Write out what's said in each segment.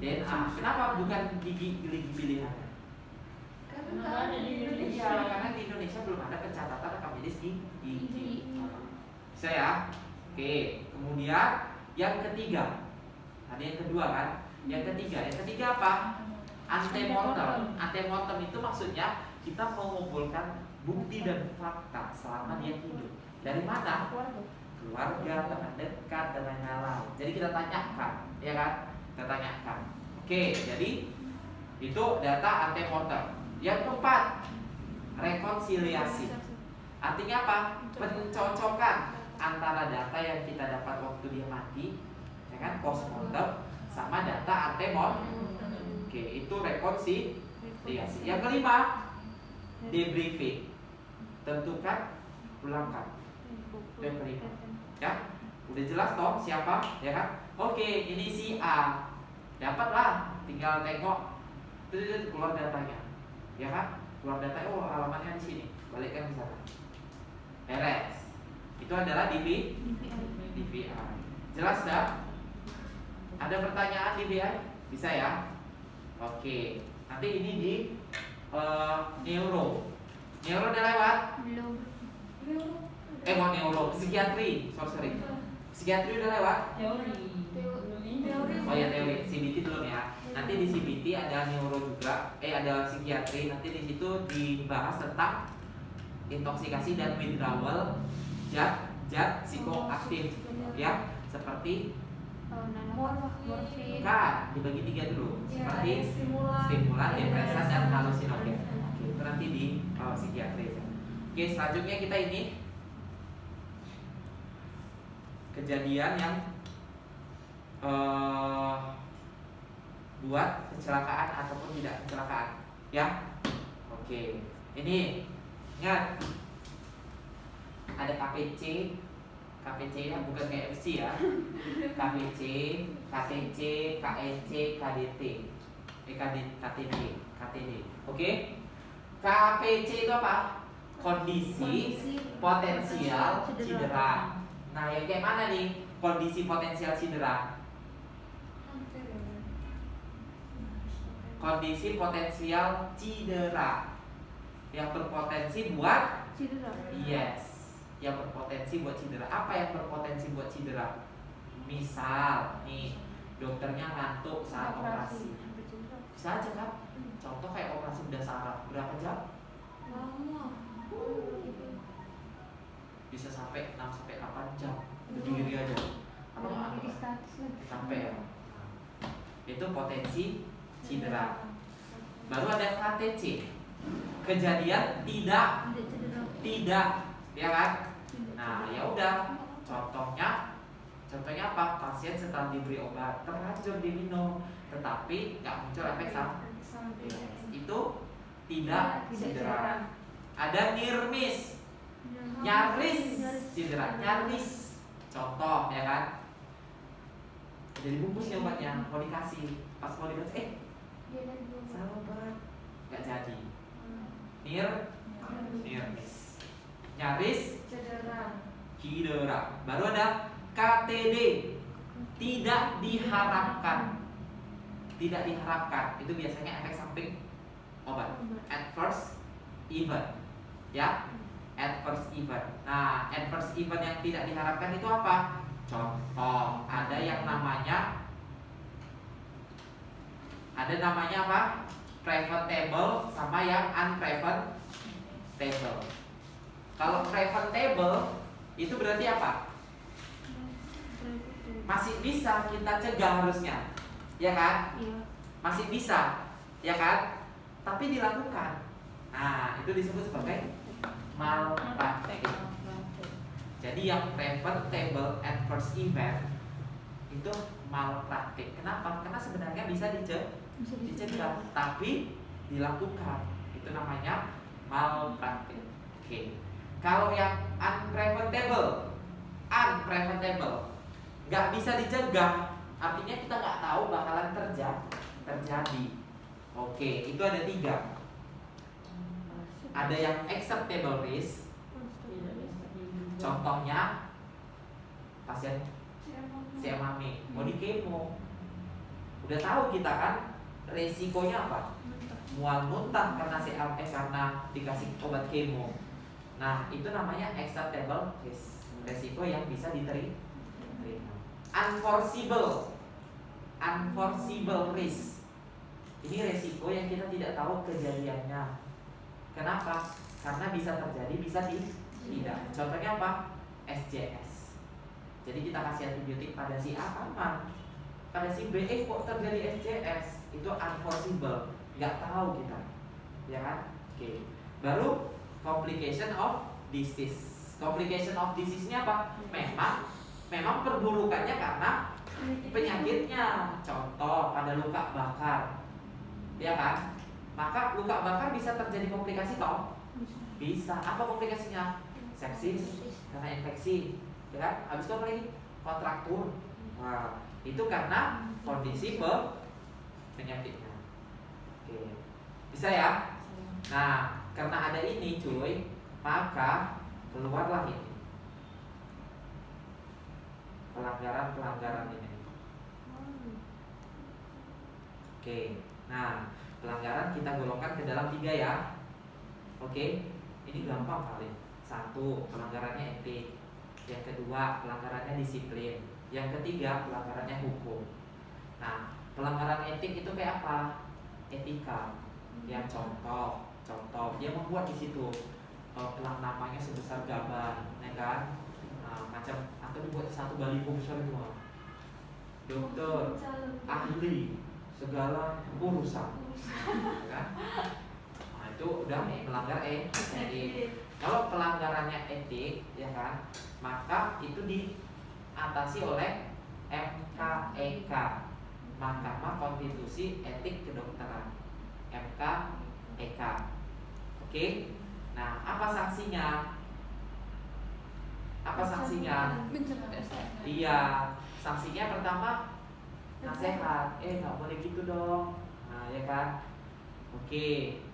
DNA. Kenapa bukan gigi pilihan? Karena di Indonesia. Iya, karena di Indonesia belum ada pencatatan rekam medis gigi. Bisa ya? Oke, kemudian yang ketiga. Ada yang kedua kan? Yang ketiga apa? Antemortem. Antemortem itu maksudnya kita mengumpulkan bukti dan fakta selama dia hidup. Dari mana? Keluarga, teman dekat, dan lain-lain. Jadi kita tanyakan, ya kan? Kita tanyakan. Oke, jadi itu data antemortem. Yang keempat, rekonsiliasi. Artinya apa? Pencocokan antara data yang kita dapat waktu dia mati, ya kan, postmortem, sama data antemortem. Oke, itu rekonsiliasi. Yang kelima, debriefing. Tentukan, pulangkan. Yang kelima, ya, udah jelas toh siapa, ya kan? Oke, ini si A, dapatlah, tinggal tengok, terus keluar datanya, ya kan? Keluar datanya, oh alamatnya di sini, balikkan ke sana. Beres. Itu adalah DVI. Jelas dah? Ada pertanyaan DVI? Bisa ya? Oke. Nanti ini di neuro. Neuro udah lewat? Belum. Mau neuro, psikiatri. Sorry. Psikiatri udah lewat? Teori. Oh ya, teori. CBT belum ya. Nanti di CBT ada neuro juga. Ada psikiatri. Nanti di situ dibahas tentang intoksikasi dan withdrawal zat psikoaktif, ya, seperti bukan, dibagi 3 dulu, seperti stimulan, depresan, dan halusinogen. Oke, itu nanti di psikiatri. Oke, selanjutnya kita ini kejadian yang buat kecelakaan ataupun tidak kecelakaan, ya. Oke, ini ingat ada KPC ya, bukan KFC ya. KPC, KTC, KEC, KDT, KTD. Oke. KPC itu apa? Kondisi potensial cedera. Nah, yang kayak mana nih kondisi potensial cedera? Kondisi potensial cedera yang berpotensi buat Cedera. yes, yang berpotensi buat cedera. Apa yang berpotensi buat cedera? Misal nih, dokternya ngantuk saat operasi. Bisa aja kan? Contoh kayak operasi bedah saraf, berapa jam? Bisa sampai 6-8 jam berdiri aja. Apa sampai ya? Itu potensi cedera. Baru ada KTC, kejadian tidak, ya kan? Nah, ya udah. Contohnya apa? Pasien setelah diberi obat terlanjur diminum, tetapi nggak muncul efek samping. Itu tidak cedera. Ada near miss, nyaris cedera, nyaris. Contoh, ya kan? Jadi bungkusnya obatnya mau dikasih, pas mau dikasih, salah obat, nggak jadi. Near miss, nyaris cedera. Baru ada KTD, tidak diharapkan. Itu biasanya efek samping obat, adverse event, ya, adverse event. Nah, adverse event yang tidak diharapkan itu apa? Contoh, ada namanya apa? Preventable sama yang unpreventable. Kalau preventable itu berarti apa? Masih bisa kita cegah harusnya, ya kan? Masih bisa, ya kan? Tapi dilakukan. Nah, itu disebut sebagai malpraktik. Jadi yang preventable adverse event itu malpraktik. Kenapa? Karena sebenarnya bisa dicegah, tapi dilakukan. Itu namanya malpraktik. Oke. Kalau yang unpreventable, nggak bisa dicegah, artinya kita nggak tahu bakalan terjadi. Oke, itu ada 3. Ada yang acceptable risk. Contohnya pasien CMAMI mau di kemo, Udah tahu kita kan resikonya apa? Mual muntah karena karena dikasih obat kemo. Nah, itu namanya acceptable risk, resiko yang bisa diterima. Unforeseeable risk, ini resiko yang kita tidak tahu kejadiannya. Kenapa? Karena bisa terjadi, bisa tidak. Contohnya apa? SJS. Jadi kita kasih antibiotik pada si A aman, pada si B kok terjadi SJS. Itu unforeseeable, nggak tahu kita, ya kan? Oke. Baru complication of disease. Complication of disease-nya apa? Memang perburukannya karena penyakitnya. Contoh pada luka bakar, ya kan? Maka luka bakar bisa terjadi komplikasi toh? Bisa. Apa komplikasinya? Sepsis karena infeksi, ya kan? Habis itu apa lagi? Kontraktur. Nah, itu karena kondisi penyakitnya. Oke. Bisa ya? Nah, karena ada ini cuy, maka keluarlah ini pelanggaran ini. Oke. Nah, pelanggaran kita golongkan ke dalam 3 ya. Oke. Ini gampang kali. 1, pelanggarannya etik. Yang kedua, pelanggarannya disiplin. Yang ketiga, pelanggarannya hukum. Nah, pelanggaran etik itu kayak apa? Etika. Yang contoh dia membuat di situ namanya sebesar gaban, ya kan? Nah, macam atau dibuat satu baliho besar semua. Dokter, ahli, segala urusan, ya kan? Nah, itu udah melanggar etik. Kalau pelanggarannya etik, ya kan, maka itu diatasi oleh MKEK, Mahkamah Konstitusi Etik Kedokteran, MKEK. Oke. Nah, apa sanksinya? Iya, sanksinya pertama nasihat. Nggak boleh gitu dong. Nah, ya kan. Oke.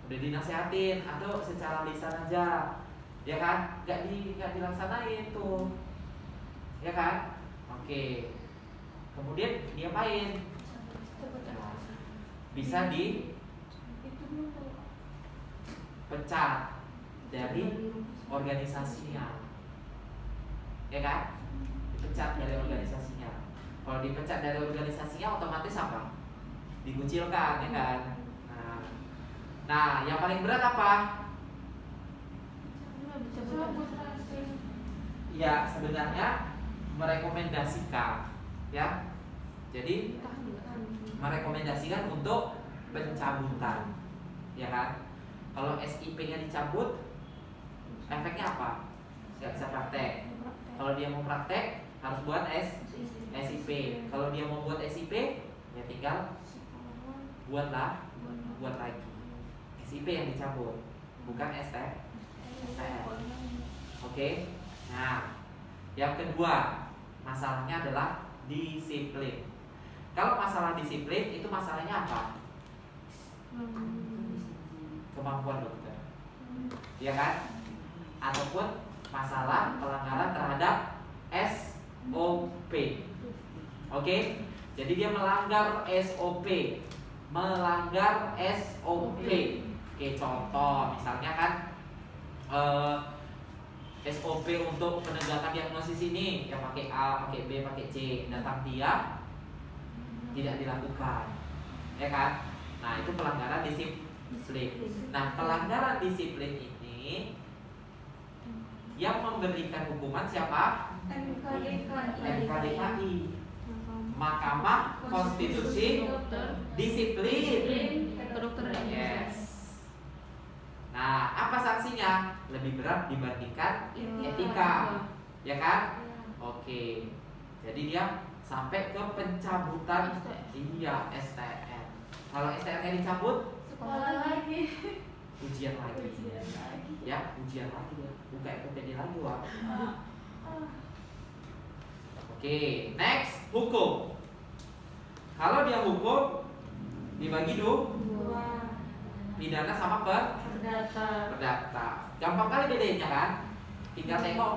Udah dinasehatin atau secara lisan aja, ya kan? Nggak dilaksanain tuh, ya kan? Oke. Kemudian diapain? Bisa dipecat dari organisasinya, ya kan? Dipecat dari organisasinya. Kalau dipecat dari organisasinya otomatis apa? Dikucilkan, ya kan? Nah, yang paling berat apa? Ya, sebenarnya merekomendasikan, ya. Jadi merekomendasikan untuk pencabutan, ya kan? Kalau SIP-nya dicabut, efeknya apa? Nggak bisa praktek. Kalau dia mau praktek, harus buat SIP. Kalau dia mau buat SIP, ya tinggal buat lagi. SIP yang dicabut, bukan STM. Oke. Nah, yang kedua, masalahnya adalah disiplin. Kalau masalah disiplin itu masalahnya apa? Kemampuan dokter, ya kan? Ataupun masalah pelanggaran terhadap SOP. Oke? Jadi dia melanggar SOP. Oke, contoh misalnya kan SOP untuk penegakan diagnosis ini yang pakai A, pakai B, pakai C, datang dia tidak dilakukan, ya kan? Nah, itu pelanggaran disiplin. Nah, pelanggaran disiplin ini yang memberikan hukuman siapa? MKDKI, Mahkamah Konstitusi Disiplin Kedokteran. Yes. Nah, apa sanksinya? Lebih berat dibandingkan etika, ya kan? Oke. Jadi dia sampai ke pencabutan. Iya, STM. Kalau STM-nya dicabut, sekolah lagi. ujian lagi. Ya, ujian lagi ya. Buka FPPD lagi, Wak. Oke, next, hukum. Kalau dia hukum dibagi dua, pidana sama perdata. Gampang kali bedanya kan? Tinggal tengok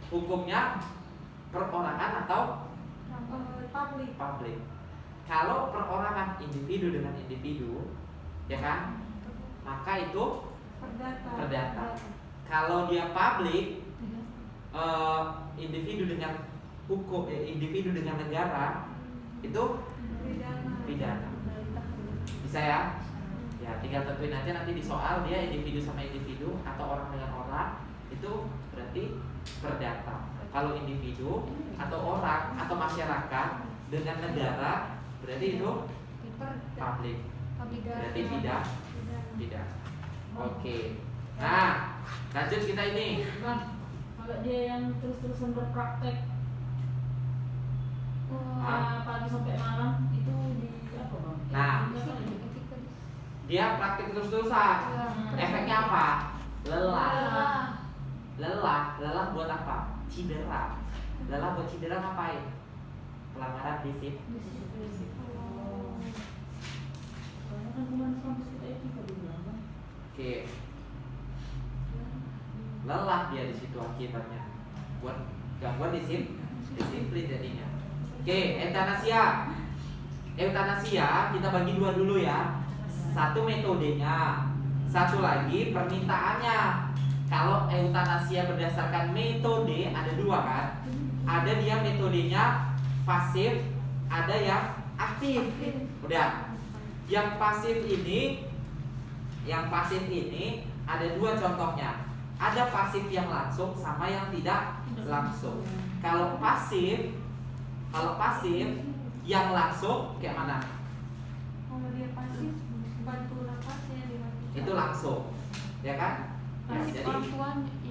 hukumnya perorangan atau Public. Kalau perorangan individu dengan individu, ya kan, maka itu perdata. Kalau dia public, individu dengan hukum, individu dengan negara, itu pidana. Bisa ya? Ya, tinggal tentuin aja nanti di soal dia individu sama individu atau orang dengan orang, itu berarti perdata. Kalau individu atau orang atau masyarakat dengan negara, berarti itu public. Berarti tidak. Oke. Nah, lanjut kita ini. Bang, kalau dia yang terus-terusan berpraktek pagi sampai malam itu di apa bang? Nah, dia praktik terus-terusan. Efeknya apa? Lelah buat apa? Cedera. Lelah buat cedera ngapain? Pelanggaran disiplin. Oke. Lelah dia di situ akibatnya. Buat gangguan disiplin jadinya. Oke, eutanasia. Eutanasia kita bagi dua dulu ya. Satu metodenya, satu lagi permintaannya. Kalau eutanasia berdasarkan metode ada dua kan? Ada dia metodenya pasif, ada yang aktif. Udah. Yang pasif ini ada dua contohnya. Ada pasif yang langsung sama yang tidak langsung. Kalau pasif yang langsung kayak mana? Kalau dia pasif bantu nafasnya Itu langsung, ya kan? Ya, jadi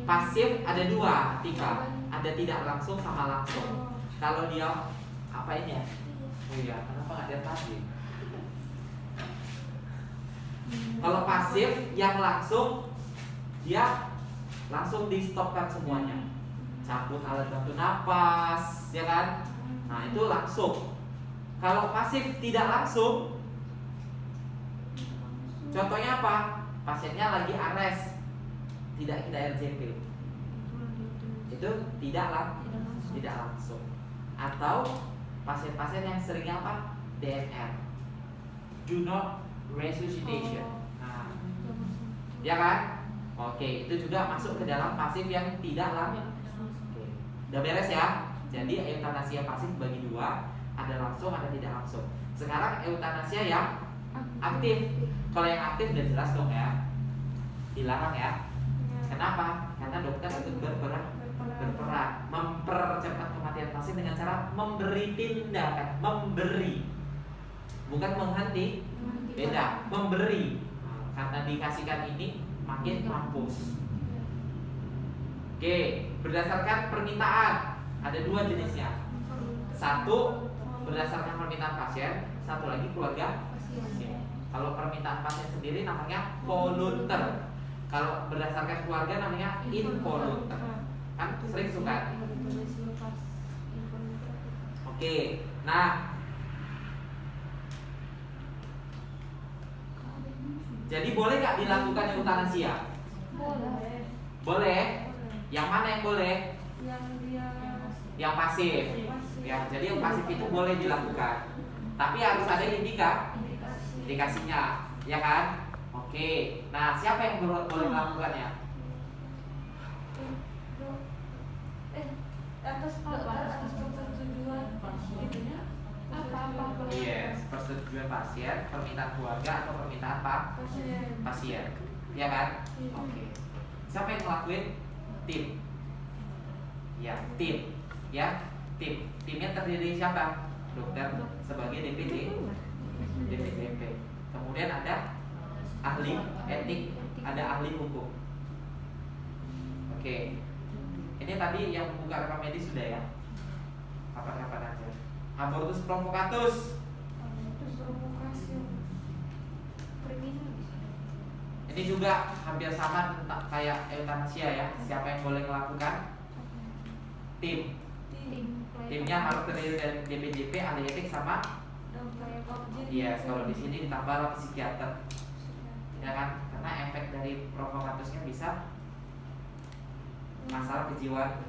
pasif ada dua, tiga. Ada tidak langsung sama langsung. Kalau dia apa ini ya? Oh iya, kenapa nggak dari tadi? Kalau pasif yang langsung, dia langsung di stopkan semuanya. Cabut alat bantu napas, ya kan? Nah itu langsung. Kalau pasif tidak langsung, contohnya apa? Pasiennya lagi ARES, tidak RJP, itu tidak langsung. Atau pasien-pasien yang seringnya apa? DNR, do not resuscitation. Nah, ya kan? Oke, itu juga masuk ke dalam pasif yang tidak langsung. Oke, udah beres ya. Jadi eutanasia pasif bagi dua, ada langsung, ada tidak langsung. Sekarang eutanasia yang aktif. Kalau yang aktif udah jelas dong ya, dilarang ya. Kenapa? Karena dokter itu berperan mempercepat kematian pasien dengan cara memberi tindakan, memberi, bukan menghenti. Beda, memberi. Karena dikasihkan ini makin mampus. Oke, berdasarkan permintaan ada dua jenisnya. Satu berdasarkan permintaan pasien, satu lagi keluarga pasien. Kalau permintaan pasien sendiri namanya volunteer. Kalau berdasarkan keluarga namanya involunteer. Kan sering suka. Oke, nah jadi boleh nggak dilakukan eutanasia? Boleh. Yang mana yang boleh? Yang pasif. Ya, jadi yang pasif itu boleh dilakukan. Tapi harus ada indikasinya, ya kan? Oke. Nah, siapa yang boleh melakukannya? Atas persetujuan apa? Yes, persetujuan pasien, permintaan keluarga atau permintaan pasien. Ya kan? Oke. Siapa yang ngelakuin? Tim. Ya, tim. Ya, tim. Timnya terdiri siapa? Dokter sebagai DPJP. Kemudian ada ahli etik, ada ahli hukum. Oke. Ini tadi yang membuka rekam medis sudah ya. Kapan-kapan aja. Abortus provocatus. Ini juga hampir sama tentang kayak eutanasia ya. Siapa yang boleh melakukan? Tim. Timnya harus terdiri dari DPJP, ahli etik sama yes, kalau di sini ditambah psikiater. Ya kan? Karena efek dari provokatusnya bisa masalah kejiwaan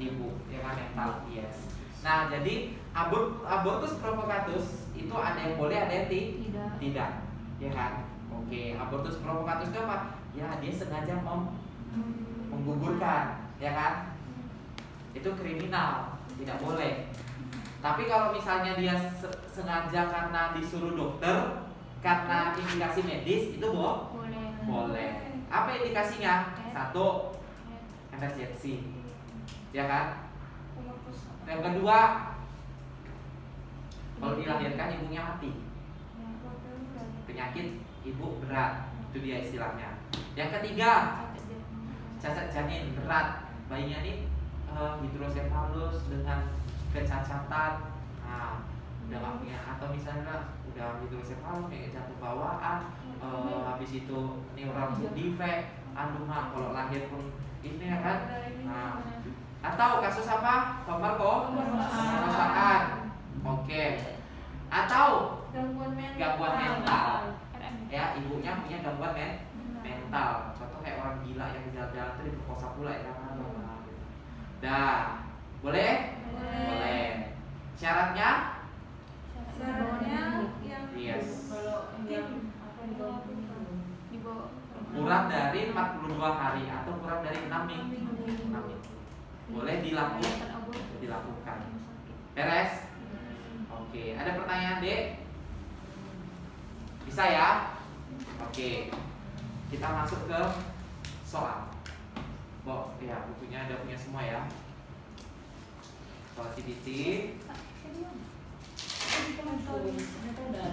ibu, ya kan, mental. Yes. Nah, jadi abortus provocatus itu ada yang boleh, ada yang tidak, ya kan? Oke, abortus provocatus itu apa? Ya, dia sengaja menggugurkan, ya kan? Itu kriminal, tidak boleh. Tapi kalau misalnya dia sengaja karena disuruh dokter, karena indikasi medis, itu boleh. Apa indikasinya? Satu, emergency, ya kan? Yang kedua, kalau dilahirkan ibunya mati, penyakit ibu berat, itu dia istilahnya. Yang ketiga, cacat janin berat, bayinya nih hidrosefalus dengan kecacatan, nah udah nggak punya, atau misalnya udah hidrosefalus kayak jatuh bawaan, habis itu neural defect, aduh mah kalau lahir pun ini ya kan. Nah, atau kasus apa? Pemerkosaan. Oke. Atau gangguan mental. Ya, ibunya punya gangguan mental. Contoh kayak orang gila yang di jalan-jalan itu diperkosa pula ya kan. Dah. Boleh? Boleh. Syaratnya? yang Yes. Kalau yang apa di bawah Kurang dari 42 hari atau kurang dari 6 minggu. Boleh dilakukan. Beres? Oke, ada pertanyaan, Dek? Bisa ya? Oke. Kita masuk ke soal. Ya, bukunya ada punya semua ya. Soal CBT. Kita udah